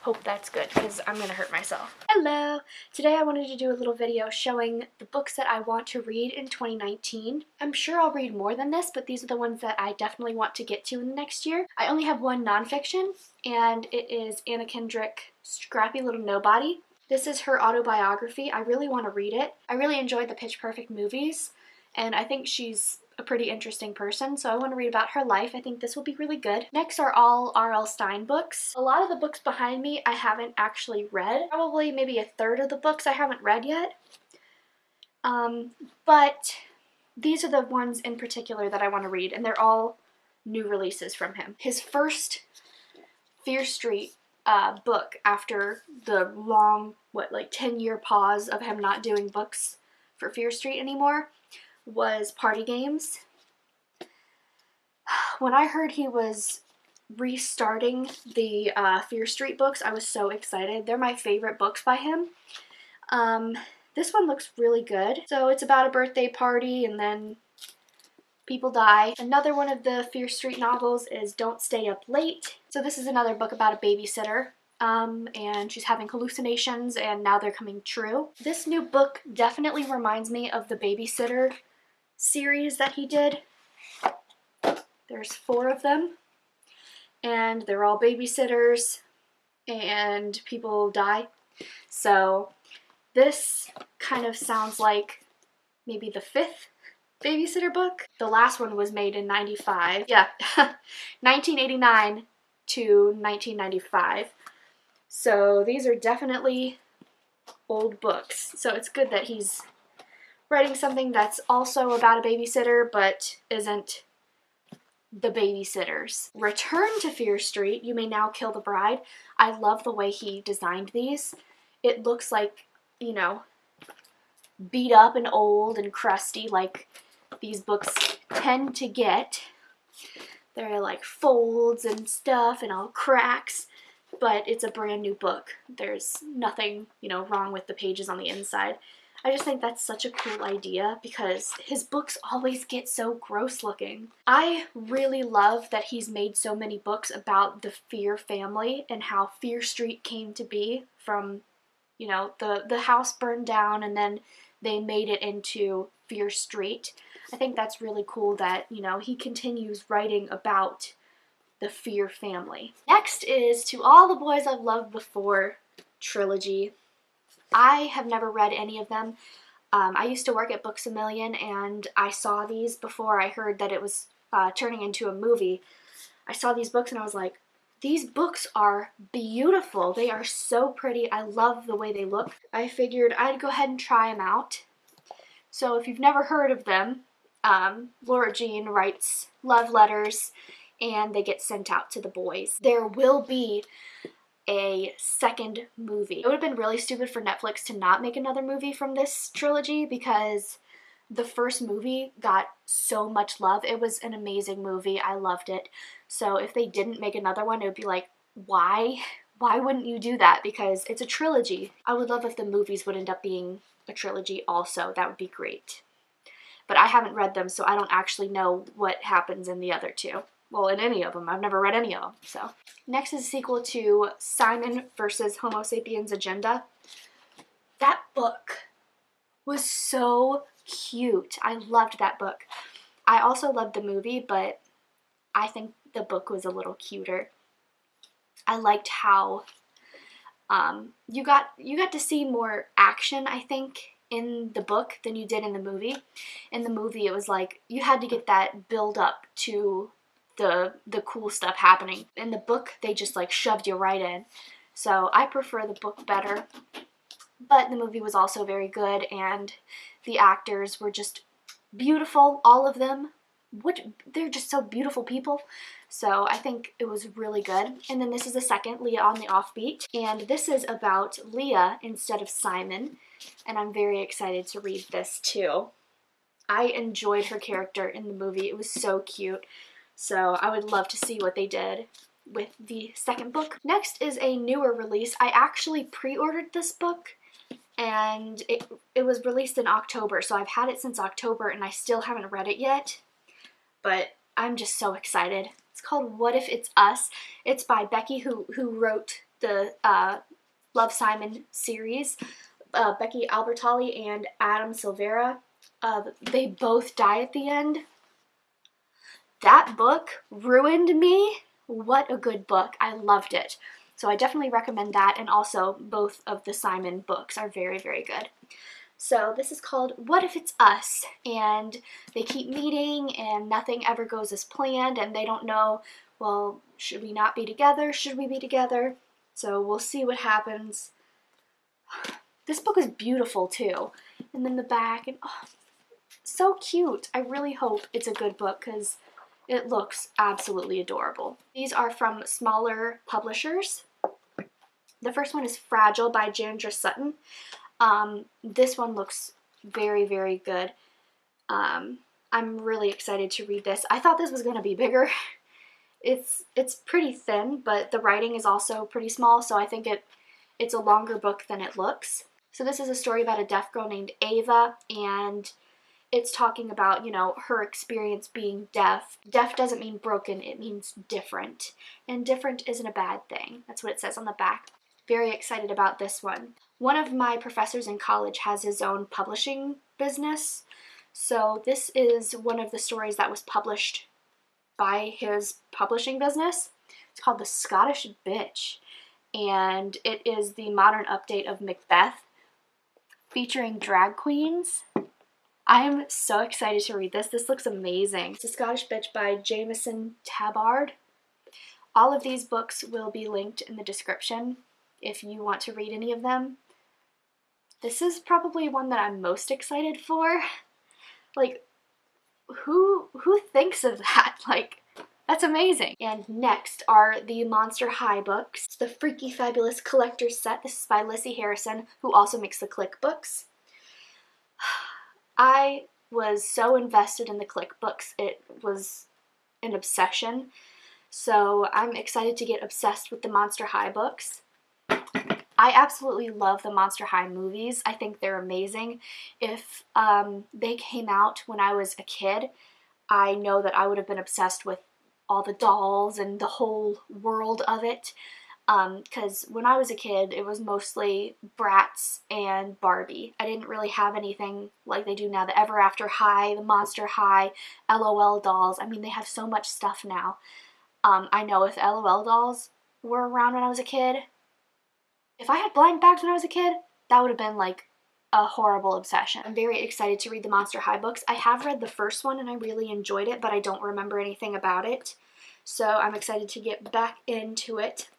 hope that's good because I'm gonna hurt myself. Hello! Today I wanted to do a little video showing the books that I want to read in 2019. I'm sure I'll read more than this, but these are the ones that I definitely want to get to in the next year. I only have one nonfiction, and it is Anna Kendrick, Scrappy Little Nobody. This is her autobiography. I really want to read it. I really enjoyed the Pitch Perfect movies, and I think she's a pretty interesting person, so I want to read about her life. I think this will be really good. Next are all R.L. Stine books. A lot of the books behind me I haven't actually read. Probably maybe a third of the books I haven't read yet. But these are the ones in particular that I want to read, and they're all new releases from him. His first Fear Street book after the long, 10-year pause of him not doing books for Fear Street anymore was Party Games. When I heard he was restarting the Fear Street books, I was so excited. They're my favorite books by him. This one looks really good. So it's about a birthday party and then people die. Another one of the Fear Street novels is Don't Stay Up Late. So this is another book about a babysitter. And she's having hallucinations and now they're coming true. This new book definitely reminds me of the Babysitter series that he did. There's 4 of them, and they're all babysitters, and people die. So this kind of sounds like maybe the 5th Babysitter book. The last one was made in 95. Yeah, 1989 to 1995. So these are definitely old books. So it's good that he's writing something that's also about a babysitter but isn't the Babysitters. Return to Fear Street, You May Now Kill the Bride. I love the way he designed these. It looks like, you know, beat up and old and crusty like these books tend to get. They're like folds and stuff and all cracks, but it's a brand new book. There's nothing, wrong with the pages on the inside. I just think that's such a cool idea because his books always get so gross looking. I really love that he's made so many books about the Fear family and how Fear Street came to be from, the house burned down and then they made it into Fear Street. I think that's really cool that, he continues writing about the Fear family. Next is To All the Boys I've Loved Before trilogy. I have never read any of them. I used to work at Books A Million and I saw these before I heard that it was turning into a movie. I saw these books and I was like, these books are beautiful. They are so pretty. I love the way they look. I figured I'd go ahead and try them out. So if you've never heard of them, Laura Jean writes love letters and they get sent out to the boys. There will be a second movie. It would have been really stupid for Netflix to not make another movie from this trilogy because the first movie got so much love. It was an amazing movie. I loved it. So if they didn't make another one, it would be like, why? Why wouldn't you do that? Because it's a trilogy. I would love if the movies would end up being a trilogy also. That would be great. But I haven't read them, so I don't actually know what happens in the other 2. Well, in any of them. I've never read any of them, so. Next is a sequel to Simon versus Homo Sapiens Agenda. That book was so cute. I loved that book. I also loved the movie, but I think the book was a little cuter. I liked how you got to see more action, I think, in the book than you did in the movie. In the movie, it was like you had to get that build up to the cool stuff happening. In the book, they just shoved you right in. So I prefer the book better. But the movie was also very good and the actors were just beautiful, all of them. They're just so beautiful people. So I think it was really good. And then this is the second, Leah on the Offbeat. And this is about Leah instead of Simon. And I'm very excited to read this too. I enjoyed her character in the movie. It was so cute. So I would love to see what they did with the second book. Next is a newer release. I actually pre-ordered this book and it was released in October, so I've had it since October and I still haven't read it yet, but I'm just so excited. It's called What If It's Us. It's by Becky who wrote the Love, Simon series, Becky Albertalli and Adam Silvera. They both die at the end. That book ruined me. What a good book. I loved it. So I definitely recommend that, and also both of the Simon books are very, very good. So this is called What If It's Us, and they keep meeting and nothing ever goes as planned, and they don't know, well, should we not be together? Should we be together? So we'll see what happens. This book is beautiful too. And then the back, and oh, so cute. I really hope it's a good book because it looks absolutely adorable. These are from smaller publishers. The first one is Fragile by Jandra Sutton. This one looks very, very good. I'm really excited to read this. I thought this was going to be bigger. It's pretty thin, but the writing is also pretty small, so I think it's a longer book than it looks. So this is a story about a deaf girl named Ava, and it's talking about, you know, her experience being deaf. Deaf doesn't mean broken, it means different. And different isn't a bad thing. That's what it says on the back. Very excited about this one. One of my professors in college has his own publishing business. So this is one of the stories that was published by his publishing business. It's called The Scottish Bitch. And it is the modern update of Macbeth, featuring drag queens. I am so excited to read this. This looks amazing. It's A Scottish Bitch by Jameson Tabard. All of these books will be linked in the description if you want to read any of them. This is probably one that I'm most excited for. Like, who thinks of that? Like, that's amazing. And next are the Monster High books. It's the Freaky Fabulous Collector's Set. This is by Lissy Harrison, who also makes the Click books. I was so invested in the Click books, it was an obsession. So I'm excited to get obsessed with the Monster High books. I absolutely love the Monster High movies. I think they're amazing. If they came out when I was a kid, I know that I would have been obsessed with all the dolls and the whole world of it. Because when I was a kid, it was mostly Bratz and Barbie. I didn't really have anything like they do now. The Ever After High, the Monster High, LOL dolls. I mean, they have so much stuff now. I know if LOL dolls were around when I was a kid, if I had blind bags when I was a kid, that would have been like a horrible obsession. I'm very excited to read the Monster High books. I have read the first one and I really enjoyed it, but I don't remember anything about it. So I'm excited to get back into it.